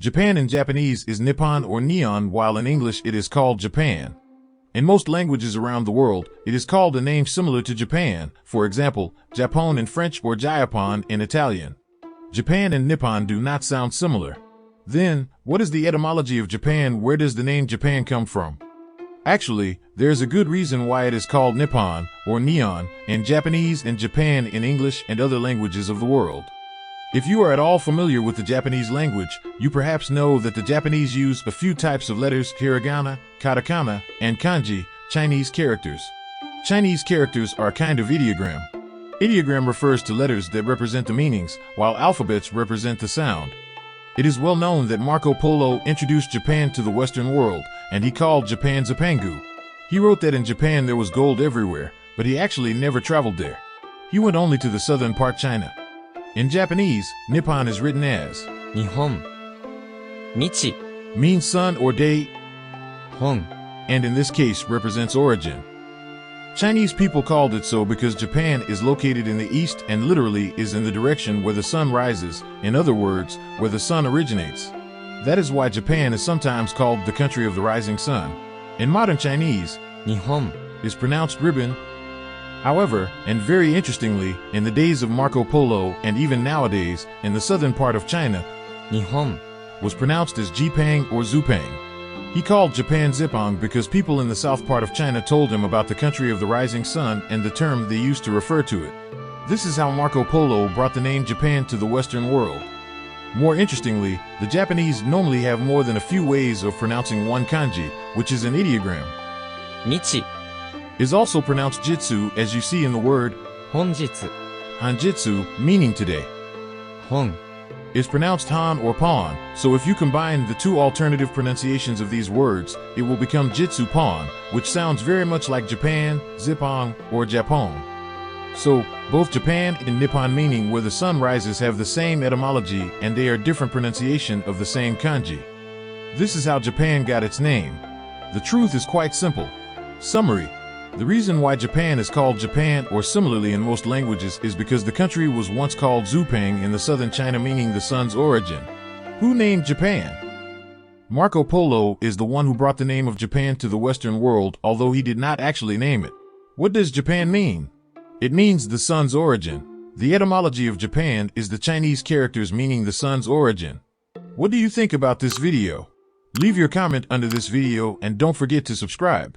Japan in Japanese is Nippon or Nihon, while in English it is called Japan. In most languages around the world, it is called a name similar to Japan, for example, Japon in French or Giappon in Italian. Japan and Nippon do not sound similar. Then, what is the etymology of Japan? Where does the name Japan come from? Actually, there is a good reason why it is called Nippon or Nihon in Japanese and Japan in English and other languages of the world. If you are at all familiar with the Japanese language, you perhaps know that the Japanese use a few types of letters: hiragana, katakana, and kanji, Chinese characters. Chinese characters are a kind of ideogram. Ideogram refers to letters that represent the meanings, while alphabets represent the sound. It is well known that Marco Polo introduced Japan to the Western world, and he called Japan Zipangu. He wrote that in Japan there was gold everywhere, but he actually never traveled there. He went only to the southern part China. In Japanese, Nippon is written as Nihon. Nichi. means sun or day, Hon. and in this case represents origin. Chinese people called it so because Japan is located in the east and literally is in the direction where the sun rises, in other words, where the sun originates. That is why Japan is sometimes called the country of the rising sun. In modern Chinese, Nihon. is pronounced ribbon. However, and very interestingly, in the days of Marco Polo and even nowadays, in the southern part of China, Nihon. was pronounced as Jipang or Zupang. He called Japan Zipang because people in the south part of China told him about the country of the rising sun and the term they used to refer to it. This is how Marco Polo brought the name Japan to the Western world. More interestingly, the Japanese normally have more than a few ways of pronouncing one kanji, which is an ideogram. Nichi. Is also pronounced jitsu, as you see in the word Honjitsu. hanjitsu, meaning today. Hon. Is pronounced han or pon, so if you combine the two alternative pronunciations of these words, it will become jitsu pon, which sounds very much like Japan, Zipang, or Japon. So, both Japan and Nippon, meaning where the sun rises, have the same etymology and they are different pronunciation of the same kanji. This is how Japan got its name. The truth is quite simple. Summary. The reason why Japan is called Japan or similarly in most languages is because the country was once called Zupang in the southern China, meaning the sun's origin. Who named Japan? Marco Polo is the one who brought the name of Japan to the Western world, although he did not actually name it. What does Japan mean? It means the sun's origin. The etymology of Japan is the Chinese characters meaning the sun's origin. What do you think about this video? Leave your comment under this video and don't forget to subscribe.